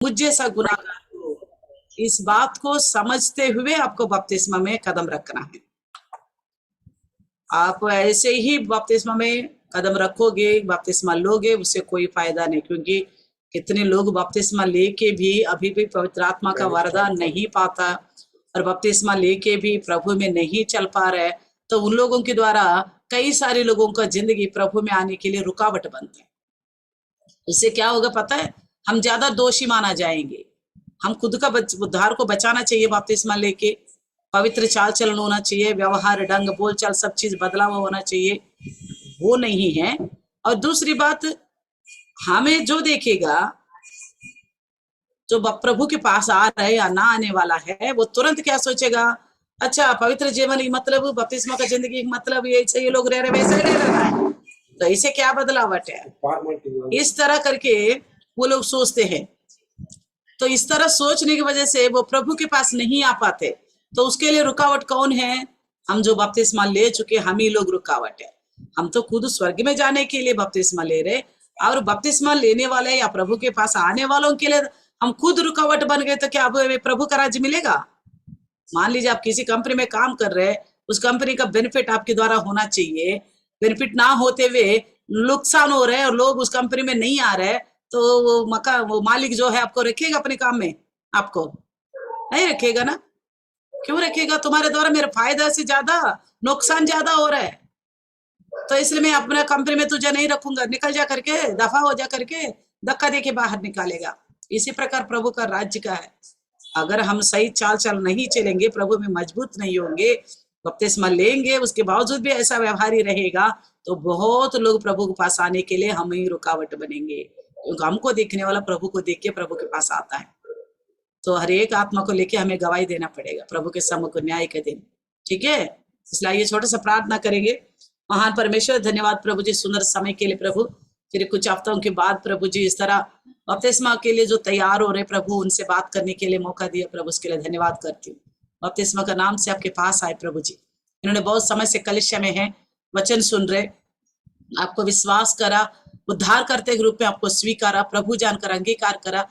मुझ जैसा गुनाहगार को, इस बात को समझते हुए आपको बपतिस्मा में कदम रखना है। आप ऐसे ही बपतिस्मा में कदम रखोगे, बपतिस्मा लोगे, उससे कोई फायदा नहीं, क्योंकि कितने लोग बपतिस्मा लेके भी अभी भी पवित्र आत्मा का वरदान नहीं पाता और बपतिस्मा लेके भी प्रभु में नहीं चल पा रहे, तो उन लोगों के द्वारा कई सारे लोगों का जिंदगी प्रभु में आने के लिए रुकावट बनता है। उससे क्या होगा पता है? हम ज्यादा दोषी माना जाएंगे। हम खुद का उद्धार को बचाना चाहिए, बपतिस्मा लेके पवित्र चाल चलन होना चाहिए, व्यवहार ढंग बोलचाल सब चीज बदलाव होना चाहिए, वो नहीं है। और दूसरी बात, हमें जो देखेगा, जो प्रभु के पास आ रहा है या ना आने वाला है, वो तुरंत क्या सोचेगा, अच्छा पवित्र जीवन की मतलब, बपतिस्मा का जिंदगी मतलब ये लोग रह रहे वैसे रह रहा है, तो इसे क्या बदलावट है, इस तरह करके वो लोग सोचते हैं। तो इस तरह सोचने की वजह से वो प्रभु के पास नहीं आ पाते। तो उसके लिए रुकावट कौन है? हम जो बपतिस्मा ले चुके, हम ही लोग रुकावट है। हम तो खुद स्वर्ग में जाने के लिए बपतिस्मा ले रहे, और बपतिस्मा लेने वाले या प्रभु के पास आने वालों के लिए हम खुद रुकावट बन गए, तो क्या अब प्रभु का राज्य मिलेगा? मान लीजिए आप किसी कंपनी में काम कर रहे हैं, उस कंपनी का बेनिफिट आपके द्वारा होना चाहिए, बेनिफिट ना होते हुए नुकसान हो रहे हैं और लोग उस कंपनी में नहीं आ रहे, तो वो मालिक जो है आपको रखेगा अपने काम में? आपको नहीं रखेगा ना। क्यों रखेगा? तुम्हारे द्वारा मेरे फायदा से ज्यादा नुकसान ज्यादा हो रहा है, तो इसलिए मैं अपना कंपनी में तुझे नहीं रखूंगा, निकल जा करके, दफा हो जा करके धक्का देके बाहर निकालेगा। इसी प्रकार प्रभु का राज्य का है। अगर हम सही चाल चल नहीं चलेंगे, प्रभु में मजबूत नहीं होंगे, बपतिस्मा लेंगे, उसके बावजूद भी ऐसा व्यवहार ही रहेगा, तो बहुत लोग प्रभु के पास आने के लिए हम ही रुकावट बनेंगे। क्योंकि हमको देखने वाला प्रभु को देख के प्रभु के पास आता है। तो हर एक आत्मा को लेके हमें गवाही देना पड़ेगा प्रभु के सम्मुख को न्याय के दिन। ठीक है, इसलिए ये छोटा सा प्रार्थना करेंगे। महान परमेश्वर, धन्यवाद प्रभु जी सुंदर समय के लिए प्रभु। फिर कुछ हफ्तों के बाद प्रभु जी इस तरह बपतिस्मा के लिए जो तैयार हो रहे प्रभु, उनसे बात करने के लिए मौका दिया प्रभु, उसके लिए धन्यवाद करती हूँ। बपतिस्मा का नाम से आपके पास आए प्रभु जी, इन्होंने बहुत समय से कलिसिया में है, वचन सुन रहे, आपको विश्वास करा, उद्धार करते के रूप में आपको स्वीकारा, प्रभु जानकर अंगीकार करा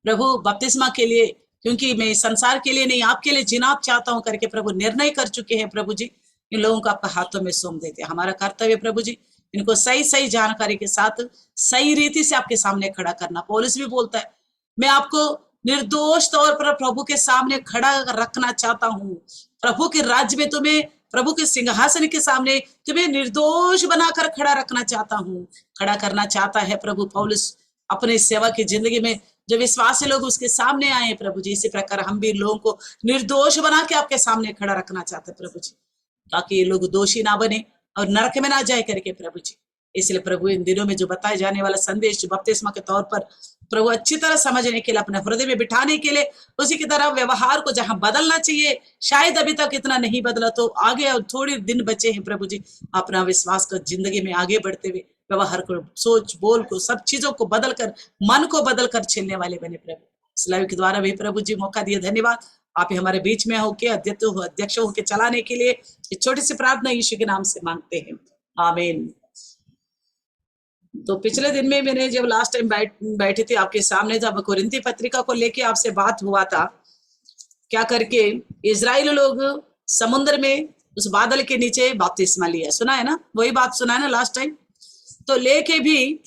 प्रभु, बपतिस्मा के लिए, क्योंकि मैं संसार के लिए नहीं आपके लिए जीना चाहता हूं करके प्रभु निर्णय कर चुके हैं प्रभु जी। इन लोगों को आपका हाथों में सौंप देते हैं। हमारा कर्तव्य प्रभु जी, इनको सही सही जानकारी के साथ सही रीति से आपके सामने खड़ा करना। पौलुस भी बोलता है, मैं आपको निर्दोष तौर पर प्रभु के सामने खड़ा रखना चाहता हूँ। प्रभु के राज्य में तुम्हें, प्रभु के सिंहासन के सामने तुम्हें निर्दोष बनाकर खड़ा रखना चाहता हूँ, खड़ा करना चाहता है प्रभु पौलुस अपने सेवा की जिंदगी में। जो विश्वासी लोग उसके सामने आए प्रभु जी, इसी प्रकार हम भी लोगों को निर्दोष बना के आपके सामने खड़ा रखना चाहते हैं प्रभु जी, ताकि ये लोग दोषी ना बने और नरक में ना जाए करके प्रभु जी। इसलिए प्रभु इन दिनों में जो बताए जाने वाला संदेश बपतिस्मा के तौर पर प्रभु अच्छी तरह समझने के लिए, अपने हृदय में बिठाने के लिए, उसी की तरह व्यवहार को जहां बदलना चाहिए, शायद अभी तक इतना नहीं बदला, तो आगे और थोड़े दिन बचे हैं प्रभु जी, अपना विश्वास को जिंदगी में आगे बढ़ते हुए व्यवहार को, सोच बोल को, सब चीजों को बदल कर, मन को बदल कर चलने वाले बने प्रभु। इस लाइव के द्वारा भी प्रभु जी मौका दिए, धन्यवाद। आप हमारे बीच में होके अध्यक्ष होके चलाने के लिए छोटी सी प्रार्थना यीशु के नाम से मांगते हैं, आमीन। तो पिछले दिन में मैंने जब लास्ट टाइम बैठी थी आपके सामने, जब कोरिन्थी पत्रिका को लेके आपसे बात हुआ था, क्या करके इजराइल लोग समुद्र में उस बादल के नीचे बपतिस्मा लिया, सुना है ना, वही बात सुना है ना लास्ट टाइम। तो लेके भी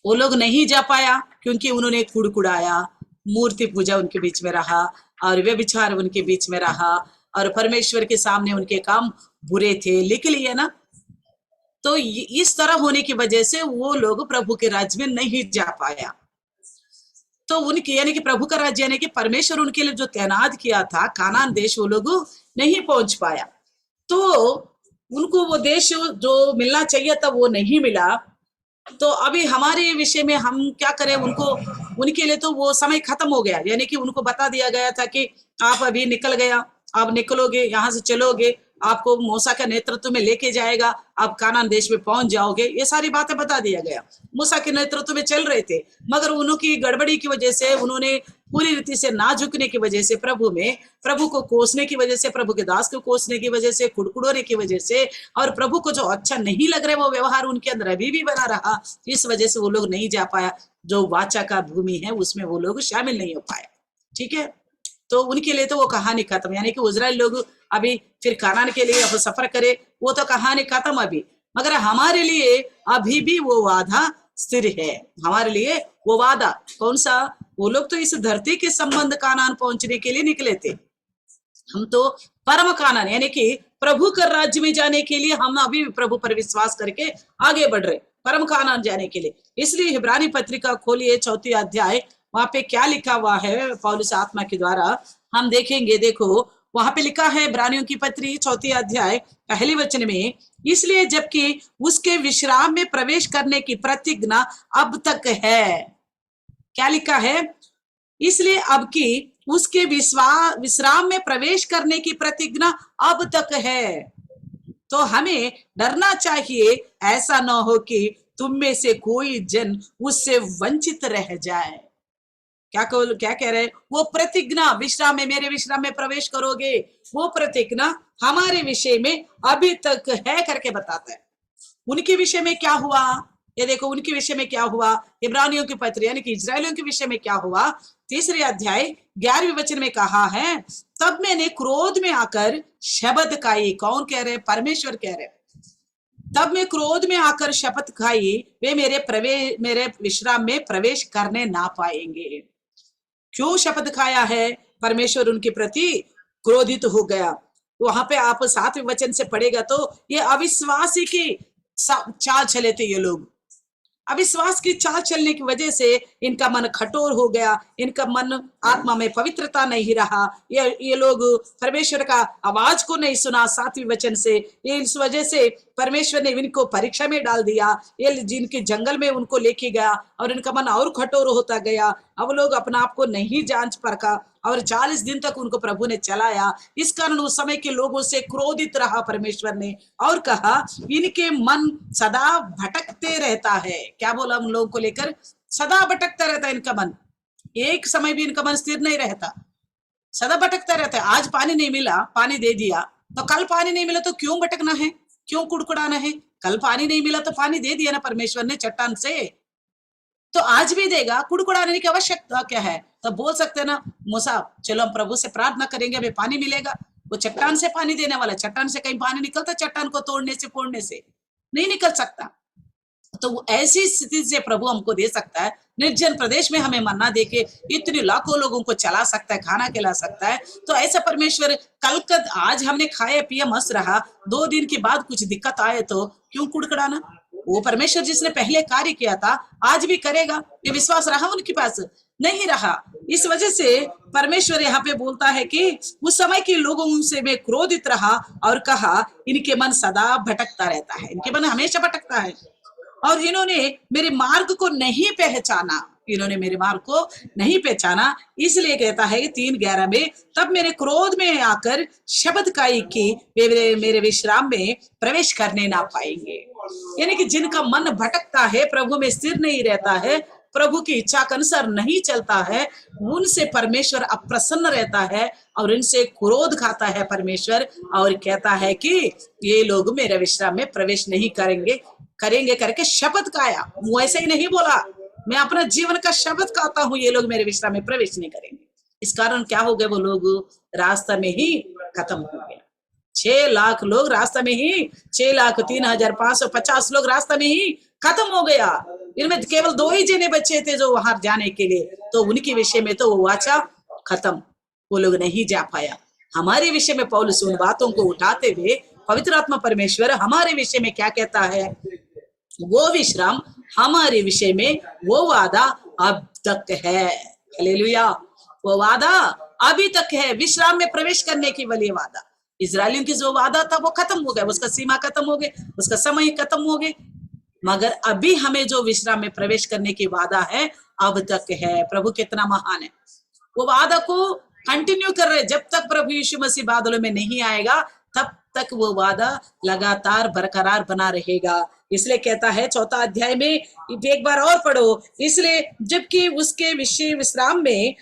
वो लोग नहीं जा पाया, क्योंकि उन्होंने कुड़कुड़ाया, मूर्ति पूजा उनके बीच में रहा, और व्यभिचार उनके बीच में रहा, और परमेश्वर के सामने उनके काम बुरे थे, लिख लिए ना। तो इस तरह होने की वजह से वो लोग प्रभु के राज्य में नहीं जा पाया। तो उनके, यानी कि प्रभु का राज्य, यानी कि परमेश्वर उनके लिए जो तैनात किया था कानान देश, वो लोग नहीं पहुंच पाया। तो उनको वो देश जो मिलना चाहिए था वो नहीं मिला। तो अभी हमारे विषय में हम क्या करें, उनको, उनके लिए तो वो समय खत्म हो गया, यानी कि उनको बता दिया गया था कि आप अभी निकल गया, आप निकलोगे, यहाँ से चलोगे, आपको मूसा का नेतृत्व में लेके जाएगा, आप कानान देश में पहुंच जाओगे, ये सारी बातें बता दिया गया। मूसा के नेतृत्व में चल रहे थे, मगर उनकी गड़बड़ी की वजह से उन्होंने पूरी रीति से ना झुकने की वजह से, प्रभु को कोसने की वजह से, प्रभु के दास को कोसने की वजह से, कुड़कुड़ोने की वजह से, और प्रभु को जो अच्छा नहीं लग रहा है वो व्यवहार उनके अंदर अभी भी बना रहा, इस वजह से वो लोग नहीं जा पाया। जो वाचा का भूमि है उसमें वो लोग शामिल नहीं हो पाए। ठीक है, तो उनके लिए तो वो कहानी खत्म, यानी कि इजराइल लोग अभी फिर कानान के लिए अब सफर करे, वो तो कहानी खत्म अभी। मगर हमारे लिए अभी भी वो वादा स्थिर है। हमारे लिए वो वादा कौन सा? वो लोग तो इस धरती के संबंध कानान पहुंचने के लिए निकले थे, हम तो परम कानान यानी कि प्रभु के राज्य में जाने के लिए हम अभी प्रभु पर विश्वास करके आगे बढ़ रहे, परम कानान जाने के लिए। इसलिए इब्रानी पत्रिका खोलिए 4 अध्याय, वहां पे क्या लिखा हुआ है पौलुस आत्मा के द्वारा हम देखेंगे। देखो वहां पे लिखा है इब्रानियों की पत्री 4 अध्याय पहले वचन में, इसलिए जबकि उसके विश्राम में प्रवेश करने की प्रतिज्ञा अब तक है। क्या लिखा है? इसलिए अब की उसके विश्राम में प्रवेश करने की प्रतिज्ञा अब तक है। तो हमें डरना चाहिए, ऐसा ना हो कि तुम में से कोई जन उससे वंचित रह जाए। क्या कह रहे हैं? वो प्रतिज्ञा, विश्राम में, मेरे विश्राम में प्रवेश करोगे, वो प्रतिज्ञा हमारे विषय में अभी तक है करके बताता है। उनके विषय में क्या हुआ? ये देखो उनके विषय में क्या हुआ, इब्रानियों की पत्री यानी कि इजरायलियों के विषय में क्या हुआ। 3 अध्याय 11वें वचन में कहा है, तब मैंने क्रोध में आकर शब्द खाई। कौन कह रहे? परमेश्वर कह रहे। तब मैं क्रोध में आकर शपथ खाई, वे मेरे विश्राम में प्रवेश करने ना पाएंगे। क्यों शपथ खाया है? परमेश्वर उनके प्रति क्रोधित हो गया। वहां पे आप 7वें वचन से पढ़ेगा तो ये अविश्वासी की चाल चले थे। ये लोग अविश्वास की चाल चलने की वजह से इनका मन कठोर हो गया, इनका मन आत्मा में पवित्रता नहीं रहा। ये लोग परमेश्वर का आवाज को नहीं सुना। 7वें वचन से इस वजह से परमेश्वर ने इनको परीक्षा में डाल दिया। ये जिनके जंगल में उनको लेके गया और इनका मन और कठोर होता गया। अब लोग अपना आप को नहीं जांच परखा और 40 दिन तक उनको प्रभु ने चलाया। इस कारण उस समय के लोगों से क्रोधित रहा परमेश्वर ने और कहा, इनके मन सदा भटकते रहता है। क्या बोला? उन लोगों को लेकर सदा भटकता रहता है इनका मन, एक समय भी इनका मन स्थिर नहीं रहता, सदा भटकता रहता है। आज पानी नहीं मिला, पानी दे दिया, तो कल पानी नहीं मिला तो क्यों भटकना है, क्यों कुड़कुड़ाना है? कल पानी नहीं मिला तो पानी दे दिया ना परमेश्वर ने चट्टान से, तो आज भी देगा। कुड़कुड़ाने की आवश्यकता क्या है? तो बोल सकते ना, मूसा चलो हम प्रभु से प्रार्थना करेंगे, हमें पानी मिलेगा। वो चट्टान से पानी देने वाला, चट्टान से कहीं पानी निकलता? चट्टान को तोड़ने से, फोड़ने से नहीं निकल सकता। तो ऐसी स्थिति से प्रभु हमको दे सकता है, निर्जन प्रदेश में हमें मन्ना देके इतने लाखों लोगों को चला सकता है, खाना खिला सकता है। तो ऐसा परमेश्वर आज हमने खाया पिया मस्त रहा, 2 दिन के बाद कुछ दिक्कत आए तो क्यों कुड़कुड़ाना? वो परमेश्वर जिसने पहले कार्य किया था आज भी करेगा। ये विश्वास रहा उनके पास? नहीं रहा। इस वजह से परमेश्वर यहाँ पे बोलता है कि उस समय के लोगों से मैं क्रोधित रहा और कहा, इनके मन सदा भटकता रहता है, इनके मन हमेशा भटकता है और इन्होंने मेरे मार्ग को नहीं पहचाना, इन्होंने मेरे मार्ग को नहीं पहचाना। इसलिए कहता है 3:11 में, तब मेरे क्रोध में आकर शब्द खाई कि वे मेरे विश्राम में प्रवेश करने ना पाएंगे। यानी कि जिनका मन भटकता है, प्रभु में स्थिर नहीं रहता है, प्रभु की इच्छा के अनुसार नहीं चलता है, उनसे परमेश्वर अप्रसन्न रहता है और इनसे क्रोध खाता है परमेश्वर और कहता है कि ये लोग मेरे विश्राम में प्रवेश नहीं करेंगे करके शपथ खाया। वो ऐसे ही नहीं बोला, मैं अपना जीवन का शपथ खाता हूं, ये लोग मेरे विश्राम में प्रवेश नहीं करेंगे। इस कारण क्या हो गए? वो लोग रास्ता में ही खत्म हो गया। 6 लाख लोग रास्ता में ही, 6,03,550 लोग रास्ता में ही खत्म हो गया। इनमें केवल 2 ही जने बचे थे जो वहां जाने के लिए, तो उनके विषय में तो वो वाचा खत्म, वो लोग नहीं जा पाया। हमारे विषय में पौलुस उन बातों को उठाते हुए पवित्र आत्मा परमेश्वर हमारे विषय में क्या कहता है? वो विश्राम हमारे विषय में, वो वादा अब तक है। हालेलुया। वो वादा अभी तक है, विश्राम में प्रवेश करने की वाली वादा। इजरायलियों की जो वादा था वो खत्म हो गया, उसका सीमा खत्म हो गई, उसका समय खत्म हो गए। मगर अभी हमें जो विश्राम में प्रवेश करने की वादा है अब तक है। प्रभु कितना महान है, वो वादा को कंटिन्यू कर रहे। जब तक प्रभु यीशु मसीह बादलों में नहीं आएगा तब तक वो वादा लगातार बरकरार बना रहेगा। इसलिए कहता है 4 अध्याय में, एक बार और पढ़ो, इसलिए जबकि उसके विषय विश्राम में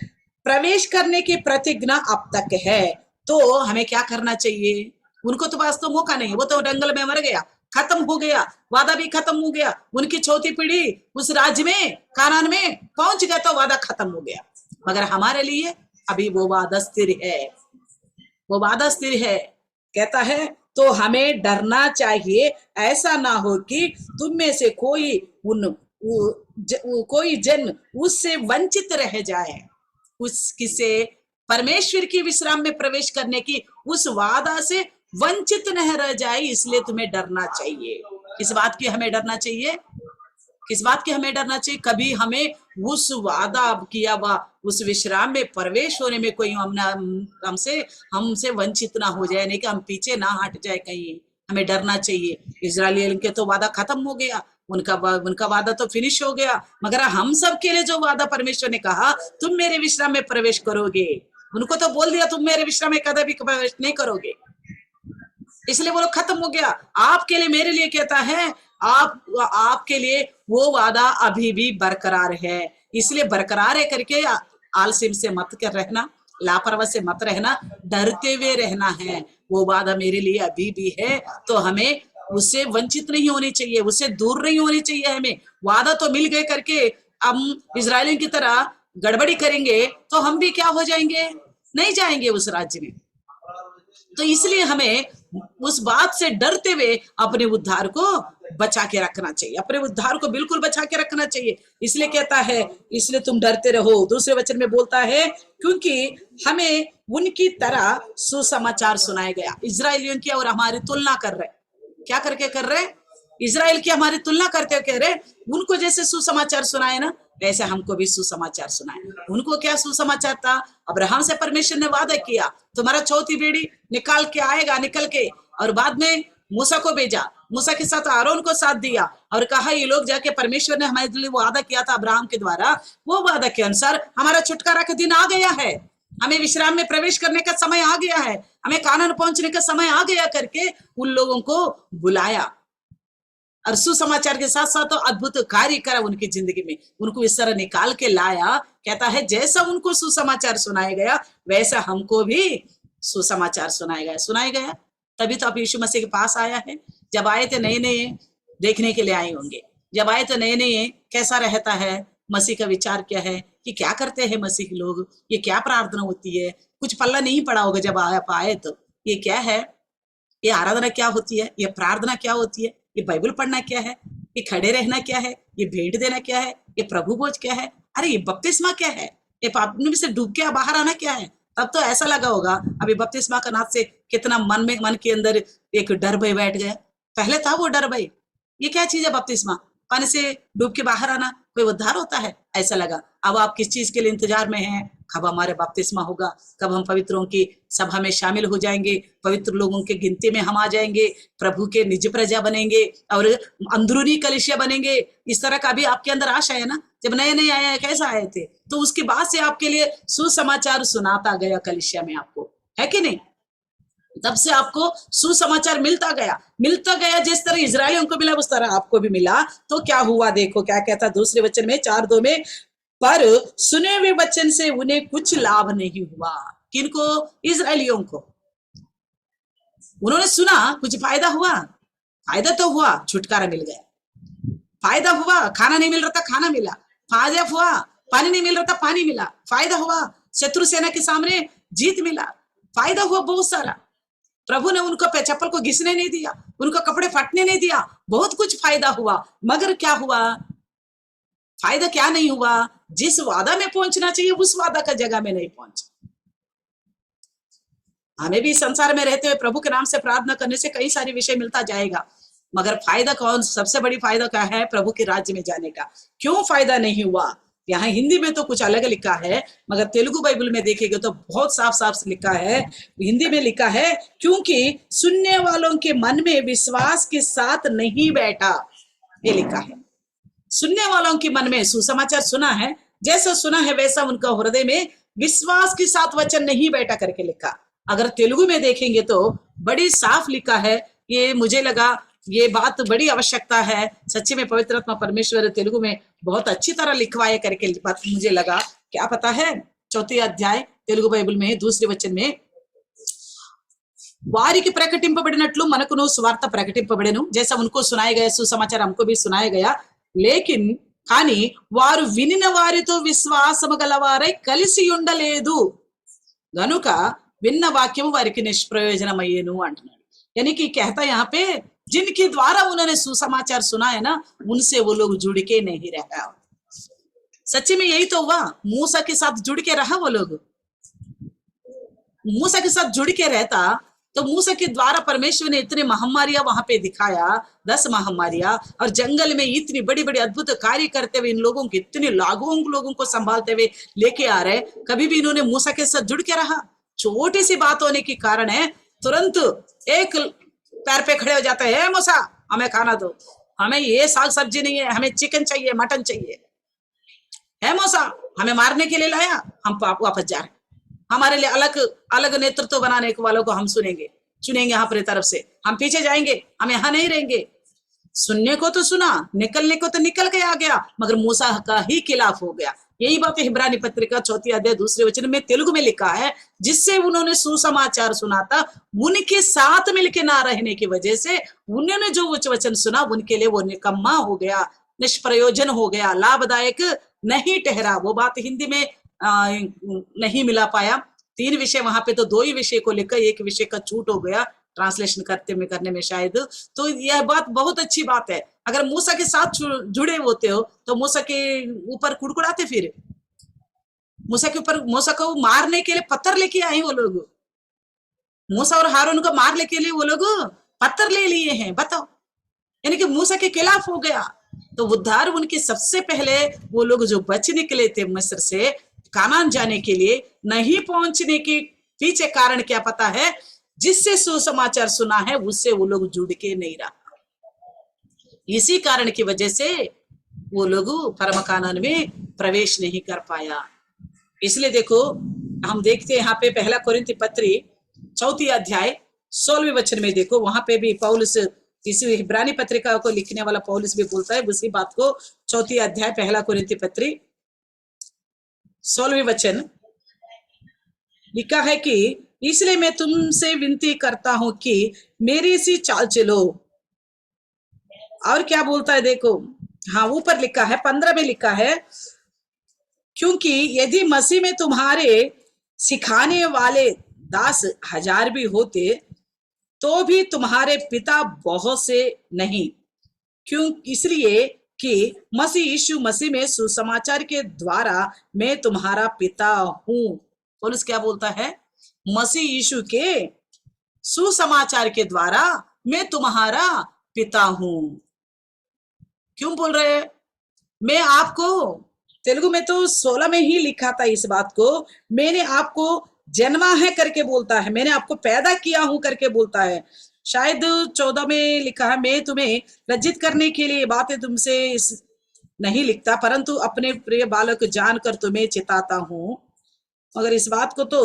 प्रवेश करने की प्रतिज्ञा अब तक है। तो हमें क्या करना चाहिए? उनको तो पास तो मौका नहीं है, वो तो जंगल में मर गया, खत्म हो गया, वादा भी खत्म हो गया, उनकी चौथी पीढ़ी उस राज्य में कानान में पहुंच गया तो वादा खत्म हो गया। मगर हमारे लिए अभी वो वादा स्थिर है, वो वादा स्थिर है। कहता है तो हमें डरना चाहिए, ऐसा ना हो कि तुम में से कोई कोई जन उससे वंचित रह जाए, उस किसे परमेश्वर की विश्राम में प्रवेश करने की उस वादा से वंचित न रह जाए। इसलिए तुम्हें डरना चाहिए। किस बात की हमें डरना चाहिए? किस बात की हमें डरना चाहिए? कभी हमें उस वादा किया हुआ उस विश्राम में प्रवेश होने में कोई हमसे वंचित ना हो जाए, नहीं कि हम पीछे ना हट जाए कहीं। हमें डरना चाहिए। इजराइल के तो वादा खत्म हो गया, उनका वादा तो फिनिश हो गया, मगर हम सब के लिए जो वादा परमेश्वर ने कहा तुम मेरे विश्राम में प्रवेश करोगे, उनको तो बोल दिया तुम मेरे विश्राम में कभी भी प्रवेश नहीं करोगे, इसलिए वो लोग खत्म हो गया। आपके लिए, मेरे लिए कहता है, आपके लिए वो वादा अभी भी बरकरार है। इसलिए बरकरार है करके आलसी से मत कर रहना, लापरवाही से मत रहना, डरते हुए रहना है। वो वादा मेरे लिए अभी भी है, तो हमें उससे वंचित नहीं होनी चाहिए, उससे दूर नहीं होनी चाहिए। हमें वादा तो मिल गए करके हम इजरायलियों की तरह गड़बड़ी करेंगे तो हम भी क्या हो जाएंगे? नहीं जाएंगे उस राज्य में। तो इसलिए हमें उस बात से डरते हुए अपने उद्धार को बचा के रखना चाहिए, अपने उद्धार को बिल्कुल बचा के रखना चाहिए। इसलिए कहता है, इसलिए तुम डरते रहो। दूसरे वचन में बोलता है, क्योंकि हमें उनकी तरह सुसमाचार सुनाया गया। इजरायलियों की और हमारी तुलना कर रहे, क्या करके कर रहे? इजराइल की हमारी तुलना करते हुए कह रहे, उनको जैसे सुसमाचार सुनाए ना, वैसे हमको भी सुसमाचार सुनाए। उनको क्या सुसमाचार था? अब्राहम से परमेश्वर ने वादा किया, तुम्हारा चौथी पीढ़ी निकाल के आएगा, निकल के, और बाद में मूसा को भेजा, मूसा के साथ आरोन को साथ दिया और कहा ये लोग जाके, परमेश्वर ने हमारे लिए वादा किया था अब्राहम के द्वारा, वो वादा के अनुसार हमारा छुटकारा का दिन आ गया है, हमें विश्राम में प्रवेश करने का समय आ गया है, हमें कानान पहुंचने का समय आ गया करके उन लोगों को बुलाया और सुसमाचार के साथ साथ तो अद्भुत कार्य करा उनकी जिंदगी में, उनको इस तरह निकाल के लाया। कहता है जैसा उनको सुसमाचार सुनाया गया वैसा हमको भी सुसमाचार सुनाया गया। तभी तो आप यीशु मसीह के पास आया है। जब आए थे नए नए देखने के लिए आए होंगे, जब आए तो नए नए कैसा रहता है, मसीह का विचार क्या है, कि क्या करते हैं मसीह लोग, ये क्या प्रार्थना होती है, कुछ पल्ला नहीं पड़ा होगा जब आप आए तो। ये क्या है, ये आराधना क्या होती है, ये प्रार्थना क्या होती है, ये बाइबल पढ़ना क्या है, ये खड़े रहना क्या है, ये भेंट देना क्या है, ये प्रभु भोज क्या है, अरे ये बपतिस्मा क्या है, ये पाप में से डूब के बाहर आना क्या है। तब तो ऐसा लगा होगा अभी बपतिस्मा का नाथ से कितना मन के अंदर एक डर भय बैठ गया। पहले था वो डर भय, ये क्या चीज है बपतिस्मा, पानी से डूब के बाहर आना कोई उद्धार होता है, ऐसा लगा। अब आप किस चीज के लिए इंतजार में हैं? कब हमारे बपतिस्मा होगा, कब हम पवित्रों की सभा में शामिल हो जाएंगे, पवित्र लोगों के गिनती में हम आ जाएंगे, प्रभु के निज प्रजा बनेंगे और अंदरूनी कलीसिया बनेंगे। इस तरह का भी आपके अंदर आशा है ना? जब नए नए आए कैसा आए थे, तो उसके बाद से आपके लिए सुसमाचार सुनाता गया कलीसिया में, आपको है कि नहीं? तब से आपको सुसमाचार मिलता गया। जिस तरह इजरायलियों को मिला उस तरह आपको भी मिला। तो क्या हुआ, देखो क्या कहता दूसरे वचन में 4:2 में, पर सुने हुए वचन से उन्हें कुछ लाभ नहीं हुआ। किनको? इजरायलियों को। उन्होंने सुना, कुछ फायदा हुआ? फायदा तो हुआ, छुटकारा मिल गया। फायदा हुआ, खाना नहीं मिल रहा था खाना मिला। फायदा हुआ, पानी नहीं मिल रहा था पानी मिला। फायदा हुआ, शत्रु सेना के सामने जीत मिला। फायदा हुआ बहुत सारा। प्रभु ने उनको चप्पल को घिसने नहीं दिया, उनको कपड़े फटने नहीं दिया, बहुत कुछ फायदा हुआ। मगर क्या हुआ? फायदा क्या नहीं हुआ? जिस वादा में पहुंचना चाहिए उस वादा का जगह में नहीं पहुंचा। हमें भी संसार में रहते हुए प्रभु के नाम से प्रार्थना करने से कई सारे विषय मिलता जाएगा, मगर फायदा कौन? सबसे बड़ी फायदा क्या है? प्रभु के राज्य में जाने का। क्यों फायदा नहीं हुआ? यहाँ हिंदी में तो कुछ अलग लिखा है, मगर तेलुगु बाइबल में देखेंगे तो बहुत साफ साफ लिखा है। हिंदी में लिखा है, क्योंकि सुनने वालों के मन में विश्वास के साथ नहीं बैठा, ये लिखा है। सुनने वालों के मन में सुसमाचार सुना है, जैसा सुना है वैसा उनका हृदय में विश्वास के साथ वचन नहीं बैठा करके लिखा। अगर तेलुगु में देखेंगे तो बड़ी साफ लिखा है। ये मुझे लगा ये बात बड़ी आवश्यकता है सच्ची में, पवित्र आत्मा परमेश्वर तेलुगु में बहुत अच्छी तरह लिखवाए करके बात मुझे लगा। क्या पता है, चौथी अध्याय తెలుగు బైబిల్ में दूसरे वचन में వారికి ప్రకటింపబడినట్లు మనకును సువార్త ప్రకటింపబడెను जैसा उनको सुनाया गया सुसमाचार हमको भी सुनाया गया लेकिन కానీ వారు వినిన వారితో విశ్వాసము గలవారై కలిసి ఉండలేదు గనుక విన్న వాక్యం వారికి నిష్ప్రయోజనమయ్యేను అంటున్నాడు यानी कि कहता यहाँ पे जिनके द्वारा उन्होंने सुसमाचार सुना है ना उनसे वो लोग जुड़ के नहीं रहा सच्ची में यही तो हुआ मूसा के साथ जुड़ के रहा वो लोग मूसा के साथ जुड़ के रहता तो मूसा के द्वारा परमेश्वर ने इतने महामारियां वहां पे दिखाया 10 महामारियां और जंगल में इतनी बड़ी बड़ी अद्भुत कार्य करते हुए इन लोगों को इतने लाखों लोगों को संभालते हुए लेके आ रहे कभी भी इन्होंने मूसा के साथ जुड़ के रहा छोटी सी बात होने के कारण है तुरंत एक पैर पे खड़े हो जाते हैं मूसा हमें खाना दो हमें ये साग सब्जी नहीं है हमें चिकन चाहिए मटन चाहिए है मूसा हमें मारने के लिए लाया हम वापस जा रहे हमारे लिए अलग अलग नेतृत्व बनाने वालों को हम चुनेंगे यहाँ पर तरफ से हम पीछे जाएंगे हम यहाँ नहीं रहेंगे सुनने को तो सुना निकलने को तो निकल के आ गया मगर मूसा का ही खिलाफ हो गया यही बात इब्रानी पत्रिका 4 अध्याय 2 वचन में तेलुगु में लिखा है जिससे उन्होंने सुसमाचार सुना था उनके साथ मिलके ना रहने की वजह से उन्होंने जो वचन सुना उनके लिए वो निकम्मा हो गया निष्प्रयोजन हो गया लाभदायक नहीं ठहरा वो बात हिंदी में नहीं मिला पाया 3 विषय वहां पे तो 2 ही विषय को लेकर एक विषय का छूट हो गया ट्रांसलेशन करने में शायद तो यह बात बहुत अच्छी बात है अगर मूसा के साथ जुड़े होते हो तो मूसा के ऊपर कुड़कुड़ाते फिर मूसा को मारने के लिए पत्थर लेके आए वो लोग मूसा और हारून को मारने के लिए वो लोग पत्थर ले लिए हैं बताओ यानी कि मूसा के खिलाफ हो गया तो उद्धार उनके सबसे पहले वो लोग जो बच निकले थे मिस्र से कानान जाने के लिए नहीं पहुंचने के पीछे कारण क्या पता है जिससे सुसमाचार सुना है उससे वो लोग जुड़ के नहीं रहा इसी कारण की वजह से वो लोग परम कानून में प्रवेश नहीं कर पाया इसलिए देखो हम देखते हैं यहाँ पे पहला कोरिन्थी पत्री 4 अध्याय 16वें वचन में देखो वहां पे भी पौलुस इसी इब्रानी पत्रिका को लिखने वाला पौलुस भी बोलता है उसी बात को 4 अध्याय पहला कोरिन्थी पत्री 16वें वचन लिखा है कि इसलिए मैं तुमसे विनती करता हूं कि मेरी सी चाल चलो और क्या बोलता है देखो हाँ ऊपर लिखा है 15 में लिखा है क्योंकि यदि मसीह में तुम्हारे सिखाने वाले दास 1000 भी होते तो भी तुम्हारे पिता बहुत से नहीं क्यों इसलिए कि मसीह यीशु मसीह में सुसमाचार के द्वारा मैं तुम्हारा पिता हूं पौलुस क्या बोलता है मसीह यीशु के सुसमाचार के द्वारा मैं तुम्हारा पिता हूं क्यों बोल रहे हैं मैं आपको तेलुगु में तो 16 में ही लिखा था इस बात को मैंने आपको जन्मा है करके बोलता है मैंने आपको पैदा किया हूं करके बोलता है शायद 14 में लिखा है मैं तुम्हें लज्जित करने के लिए बातें तुमसे नहीं लिखता परंतु अपने प्रिय बालक जानकर तुम्हें चिताता हूं मगर इस बात को तो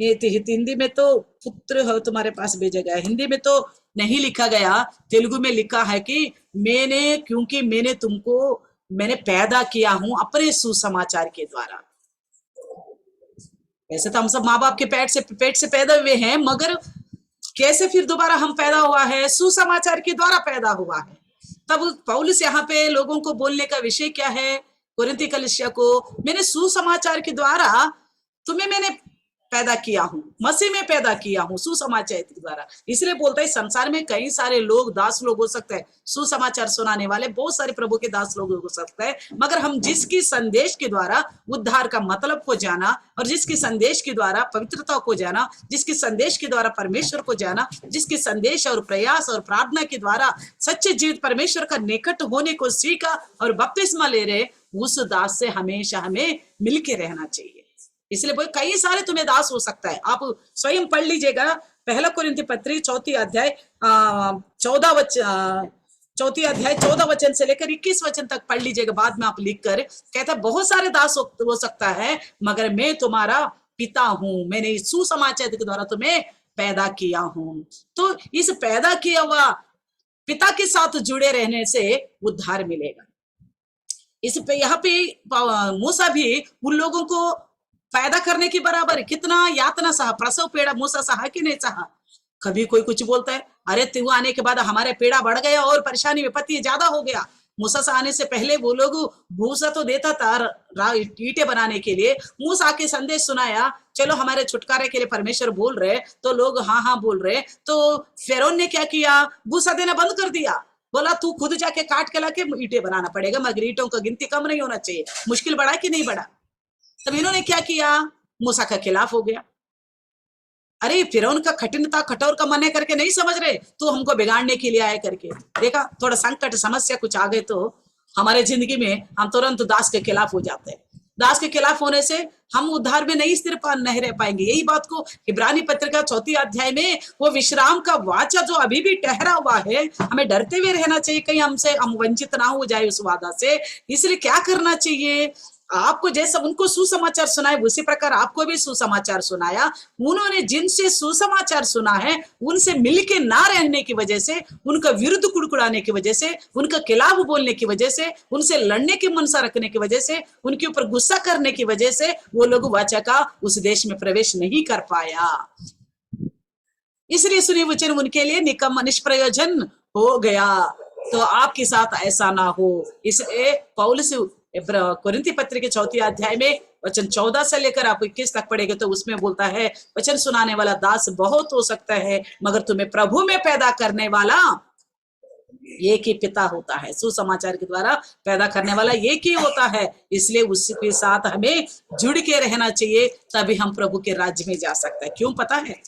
हिंदी में तो पुत्र हो तुम्हारे पास भेजा गया हिंदी में तो नहीं लिखा गया तेलुगु में लिखा है कि क्योंकि मैंने पैदा किया हूं अपने सुसमाचार के द्वारा ऐसे तो हम सब माँ बाप के पेट से पैदा हुए हैं मगर कैसे फिर दोबारा हम पैदा हुआ है सुसमाचार के द्वारा पैदा हुआ है तब पौलुस यहाँ पे लोगों को बोलने का विषय क्या है कोरिन्थी कलीसिया को मैंने सुसमाचार के द्वारा तुम्हें मैंने पैदा किया हूं मसीह में पैदा किया हूं सुसमाचार के द्वारा इसलिए बोलता है संसार में कई सारे लोग दास लोग हो सकते हैं सुसमाचार सुनाने वाले बहुत सारे प्रभु के दास लोग हो सकते हैं मगर हम जिसकी संदेश के द्वारा उद्धार का मतलब को जाना और जिसके संदेश के द्वारा पवित्रता को जाना जिसके संदेश के द्वारा परमेश्वर को जाना जिसके संदेश और प्रयास और प्रार्थना के द्वारा सच्चे जीवित परमेश्वर का निकट होने को सीखा और बपतिस्मा ले रहे उस दास से हमेशा हमें मिलके रहना चाहिए इसलिए बोले कई सारे तुम्हें दास हो सकता है आप स्वयं पढ़ लीजिएगा पहला कोरिन्थी पत्री 4 अध्याय 14 वचन से लेकर 21 वचन तक पढ़ लीजिएगा बाद में आप लिख कर कहता है बहुत सारे दास हो सकता है मगर मैं तुम्हारा पिता हूं मैंने सुसमाचार के द्वारा तुम्हें पैदा किया हूं तो इस पैदा किया हुआ पिता के साथ जुड़े रहने से उद्धार मिलेगा इस पे यहाँ पे मूसा भी उन लोगों को पैदा करने की बराबर कितना यातना सहा, प्रसव पीड़ा मूसा सहा कि नहीं सहा। कभी कोई कुछ बोलता है, अरे तू आने के बाद हमारे पीड़ा बढ़ गया और परेशानी विपत्ति ज्यादा हो गया। मूसा से आने से पहले वो लोग भूसा तो देता था ईंटे बनाने के लिए। मूसा के संदेश सुनाया, चलो हमारे छुटकारे के लिए परमेश्वर बोल रहे, तो लोग हाँ हाँ बोल रहे। तो फिरौन ने क्या किया, भूसा देना बंद कर दिया। बोला तू खुद जाके काट के लाके ईंटे बनाना पड़ेगा, मगर ईंटों का गिनती कम नहीं होना चाहिए। मुश्किल बढ़ा कि नहीं बढ़ा। तब इन्होंने क्या किया, मूसा का खिलाफ हो गया। अरे फिरौन का कठिनता कठोर का मन है करके नहीं समझ रहे, तू हमको बिगाड़ने के लिए आए करके। देखा, थोड़ा संकट समस्या कुछ आ गए तो हमारे जिंदगी में हम तुरंत दास के खिलाफ हो जाते हैं। दास के खिलाफ होने से हम उद्धार में नहीं स्थिर नहीं रह पाएंगे। यही बात को इब्रानी पत्रिका 4 अध्याय में वो विश्राम का वाचा जो अभी भी ठहरा हुआ है, हमें डरते हुए रहना चाहिए कहीं हम वंचित ना हो जाए उस वादा से। इसलिए क्या करना चाहिए, आपको जैसा उनको सुसमाचार सुनाए उसी प्रकार आपको भी सुसमाचार सुनाया। उन्होंने जिनसे सुसमाचार सुना है उनसे मिलके ना रहने की वजह से, उनका विरुद्ध कुड़कुड़ाने की वजह से, उनका खिलाफ बोलने की वजह से, उनसे लड़ने की मनसा रखने की वजह से, उनके ऊपर गुस्सा करने की वजह से वो लोग वाचा का उस देश में प्रवेश नहीं कर पाया। इसलिए सुनी वचन उनके लिए निकम्मा निष्प्रयोजन हो गया। तो आपके साथ ऐसा ना हो, इसलिए पौलुस कोरिन्थी पत्र के 4 अध्याय में वचन 14 से लेकर आप 21 तक पढ़ेंगे तो उसमें बोलता है, वचन सुनाने वाला दास बहुत हो सकता है, मगर तुम्हें प्रभु में पैदा करने वाला एक ही पिता होता है। सुसमाचार के द्वारा पैदा करने वाला एक ही होता है। इसलिए उसके साथ हमें जुड़ के रहना चाहिए, तभी हम प्रभु के राज्य में जा सकते हैं। क्यों पता है,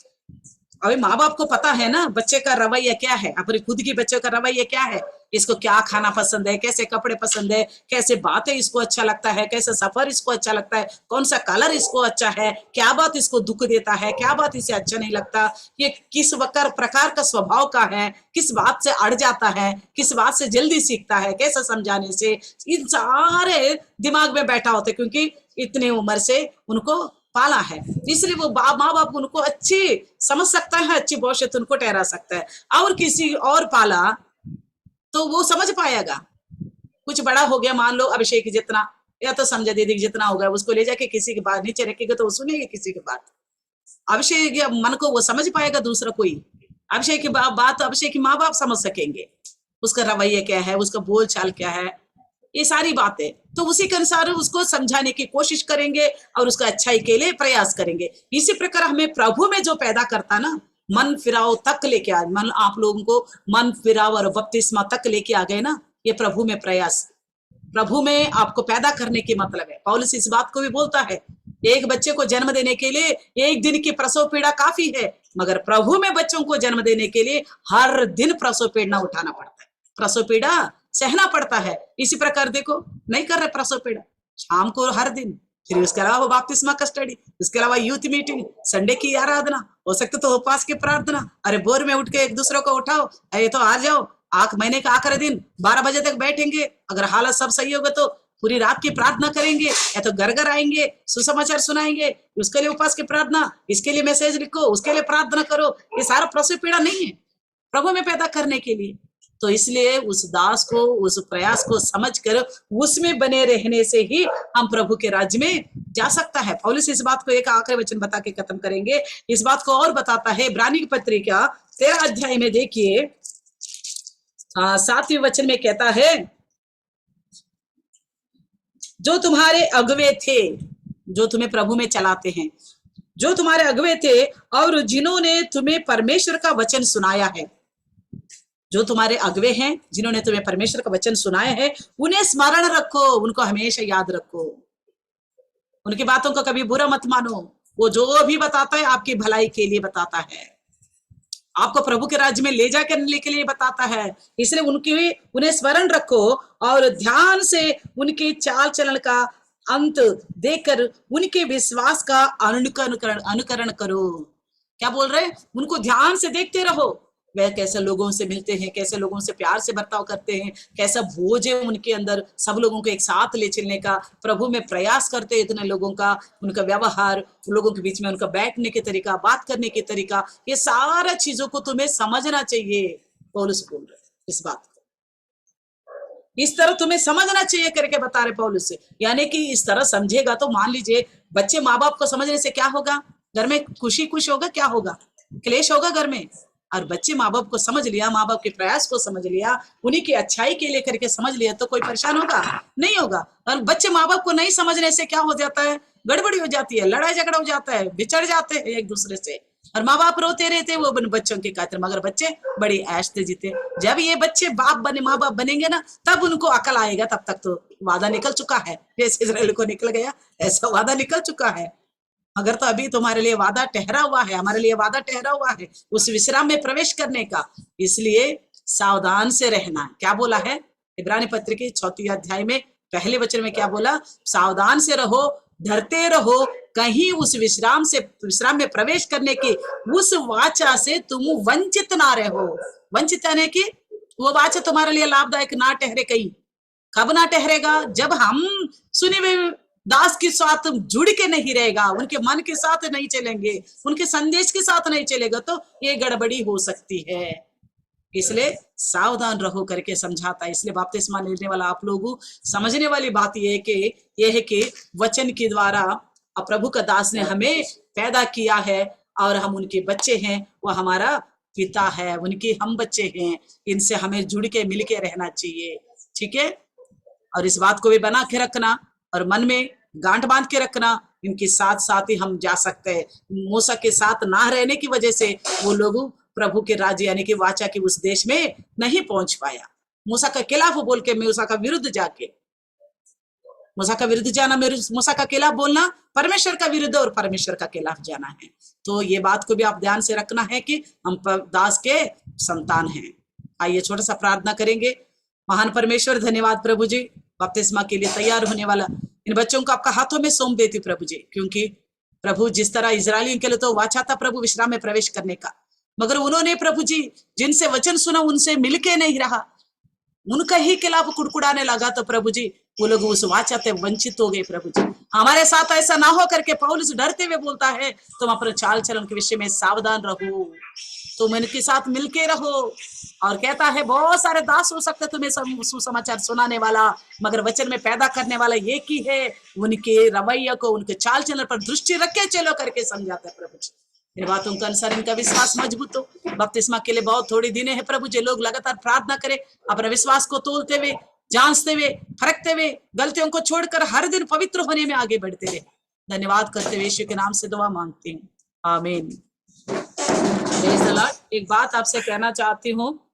अभी माँ बाप को पता है ना बच्चे का रवैया क्या है, अपने खुद की बच्चे का रवैया क्या है, इसको क्या खाना पसंद है, कैसे कपड़े पसंद है, कैसे बातें इसको अच्छा लगता है, कैसे सफर इसको अच्छा लगता है, कौन सा कलर इसको अच्छा है, क्या बात इसको दुख देता है, क्या बात इसे अच्छा नहीं लगता, ये किस प्रकार का स्वभाव का है, किस बात से अड़ जाता है, किस बात से जल्दी सीखता है, कैसे समझाने से, इन सारे दिमाग में बैठा होता है, क्योंकि इतनी उम्र से उनको पाला है। इसलिए वो माँ बाप उनको अच्छी समझ सकता है, अच्छी भविष्य उनको ठहरा सकता है। और किसी और पाला तो वो समझ पाएगा। कुछ बड़ा हो गया, मान लो अभिषेक जितना या तो समझा दीदी जितना होगा, उसको ले जाके किसी के बात नीचे रखेगा तो वो सुनेगा किसी की बात। अभिषेक मन को वो समझ पाएगा, दूसरा कोई अभिषेक की बात अभिषेक की माँ बाप समझ सकेंगे, उसका रवैया क्या है, उसका बोल चाल क्या है, ये सारी बातें तो उसी के अनुसार उसको समझाने की कोशिश करेंगे और उसका अच्छाई के लिए प्रयास करेंगे। इसी प्रकार हमें प्रभु में जो पैदा करता ना, मन फिराव तक लेके आ, मन आप लोगों को मन फिराव और बपतिस्मा तक लेके आ गए ना, ये प्रभु में प्रयास, प्रभु में आपको पैदा करने की मतलब है। पौलुस इस बात को भी बोलता है, एक बच्चे को जन्म देने के लिए 1 दिन की प्रसव पीड़ा काफी है, मगर प्रभु में बच्चों को जन्म देने के लिए हर दिन प्रसव पीड़ा उठाना पड़ता है, प्रसव पीड़ा सहना पड़ता है। इसी प्रकार देखो नहीं कर रहे प्रसव पीड़ा, शाम को हर दिन, फिर उसके अलावा बपतिस्मा का स्टडी, उसके अलावा यूथ मीटिंग, संडे की आराधना, हो सकता तो उपवास की प्रार्थना, अरे बोर में उठ के एक दूसरे को उठाओ, अरे तो आ जाओ, महीने का आखिरी दिन 12 बजे तक बैठेंगे, अगर हालत सब सही होगा तो पूरी रात की प्रार्थना करेंगे, या तो घर घर आएंगे, सुसमाचार सुनाएंगे, उसके लिए उपवास की प्रार्थना, इसके लिए मैसेज लिखो, उसके लिए प्रार्थना करो। ये सारा प्रसव पीड़ा नहीं है, प्रभु में पैदा करने के लिए। तो इसलिए उस दास को, उस प्रयास को समझकर उसमें बने रहने से ही हम प्रभु के राज्य में जा सकता है। पौलुस इस बात को एक आखिरी वचन बता के खत्म करेंगे। इस बात को और बताता है इब्रानी की पत्रिका 13 अध्याय में, देखिए 7वें वचन में कहता है, जो तुम्हारे अगुवे थे, जो तुम्हें प्रभु में चलाते हैं, जो तुम्हारे अगुवे थे और जिन्होंने तुम्हें परमेश्वर का वचन सुनाया है, जो तुम्हारे अगुवे हैं जिन्होंने तुम्हें परमेश्वर का वचन सुनाया है, उन्हें स्मरण रखो, उनको हमेशा याद रखो, उनकी बातों को कभी बुरा मत मानो। वो जो भी बताता है आपकी भलाई के लिए बताता है, आपको प्रभु के राज्य में ले जाकर के लिए बताता है। इसलिए उन्हें स्मरण रखो और ध्यान से उनके चाल चलन का अंत देखकर उनके विश्वास का अनुकरण करो। क्या बोल रहे हैं, उनको ध्यान से देखते रहो, वह कैसे लोगों से मिलते हैं, कैसे लोगों से प्यार से बर्ताव करते हैं, कैसा बोझ है उनके अंदर सब लोगों को एक साथ ले चलने का, प्रभु में प्रयास करते हैं इतने लोगों का, उनका व्यवहार, लोगों के बीच में उनका बैठने के तरीका, बात करने के तरीका, ये सारा चीजों को तुम्हें समझना चाहिए। पौलुस बोल रहे इस बात को। इस तरह तुम्हें समझना चाहिए करके बता रहे पौलुस से। यानी कि इस तरह समझेगा तो मान लीजिए बच्चे माँ बाप को समझने से क्या होगा, घर में खुशी होगा, क्या होगा, क्लेश होगा घर में। और बच्चे माँ बाप को समझ लिया, माँ बाप के प्रयास को समझ लिया, उन्हीं की अच्छाई के लिए करके समझ लिया, तो कोई परेशान होगा नहीं होगा। और बच्चे माँ बाप को नहीं समझने से क्या हो जाता है, गड़बड़ी हो जाती है, लड़ाई झगड़ा हो जाता है, बिछड़ जाते हैं एक दूसरे से, और माँ बाप रोते रहते वो बच्चों की खातिर, मगर बच्चे बड़ी ऐश से जीते। जब ये बच्चे बाप बने, माँ बाप बनेंगे ना, तब उनको अकल आएगा। तब तक तो वादा निकल चुका है, जैसे इजराइल को निकल गया ऐसा वादा निकल चुका है। अगर तो अभी तुम्हारे लिए वादा ठहरा हुआ है, हमारे लिए वादा ठहरा हुआ है उस विश्राम में प्रवेश करने का। इसलिए सावधान से रहना। क्या बोला है इब्रानी पत्र की 4 अध्याय में पहले वचन में, क्या बोला, सावधान से रहो, डरते रहो, कहीं उस विश्राम में प्रवेश करने की उस वाचा से तुम वंचित ना रहो। वंचित यानी कि वो वाचा तुम्हारे लिए लाभदायक ना ठहरे। कहीं कब ना ठहरेगा, जब हम सुने हुए दास के साथ जुड़ के नहीं रहेगा, उनके मन के साथ नहीं चलेंगे, उनके संदेश के साथ नहीं चलेगा, तो ये गड़बड़ी हो सकती है। इसलिए सावधान रहो करके समझाता है। इसलिए बपतिस्मा लेने वाला आप लोग समझने वाली बात ये है कि वचन के द्वारा प्रभु का दास ने हमें पैदा किया है और हम उनके बच्चे हैं, वो हमारा पिता है, उनके हम बच्चे हैं। इनसे हमें जुड़ के मिल के रहना चाहिए, ठीक है। और इस बात को भी बना के रखना और मन में गांठ बांध के रखना, इनके साथ साथ ही हम जा सकते हैं। मूसा के साथ ना रहने की वजह से वो लोग प्रभु के राज्य यानी कि वाचा के उस देश में नहीं पहुंच पाया। मूसा का खिलाफ बोल के, मूसा का विरुद्ध जाके, मूसा का विरुद्ध जाना, मूसा का खिलाफ बोलना परमेश्वर का विरुद्ध और परमेश्वर का खिलाफ जाना है। तो ये बात को भी आप ध्यान से रखना है कि हम दास के संतान हैं। आइए छोटा सा प्रार्थना करेंगे। महान परमेश्वर, धन्यवाद प्रभु जी, बपतिस्मा के लिए तैयार होने वाला इन बच्चों को आपका हाथों में सौंप देती प्रभु जी। क्योंकि प्रभु जिस तरह इजरायलियों के लिए तो वाचा था प्रभु विश्राम में प्रवेश करने का, मगर उन्होंने प्रभु जी जिनसे वचन सुना उनसे मिलके नहीं रहा, उनका ही खिलाफ कुड़कुड़ाने लगा, तो प्रभु जी वो लोग उस वाचा से वंचित हो गए। प्रभु जी हमारे साथ ऐसा ना हो करके पौलुस डरते हुए बोलता है, तुम अपने चाल चलन के विषय में सावधान रहो, तुम इनके साथ मिलके रहो। और कहता है बहुत सारे दास हो सकते तुम्हें सुसमाचार सुनाने वाला, मगर वचन में पैदा करने वाला एक ही है। उनके रवैया को, उनके चाल चलन पर दृष्टि रख के चलो करके समझाता है प्रभु जी। इन बातों के अनुसार इनका विश्वास मजबूत हो। बपतिस्मा के लिए बहुत थोड़ी दिने हैं प्रभु जी, लोग लगातार प्रार्थना करें, अपने विश्वास को तोलते हुए, जांचते हुए, फरकते हुए, गलतियों को छोड़कर हर दिन पवित्र होने में आगे बढ़ते रहे। धन्यवाद करते हुए यीशु के नाम से दुआ मांगती हूँ, आमीन। Praise the Lord. एक बात आपसे कहना चाहती हूँ,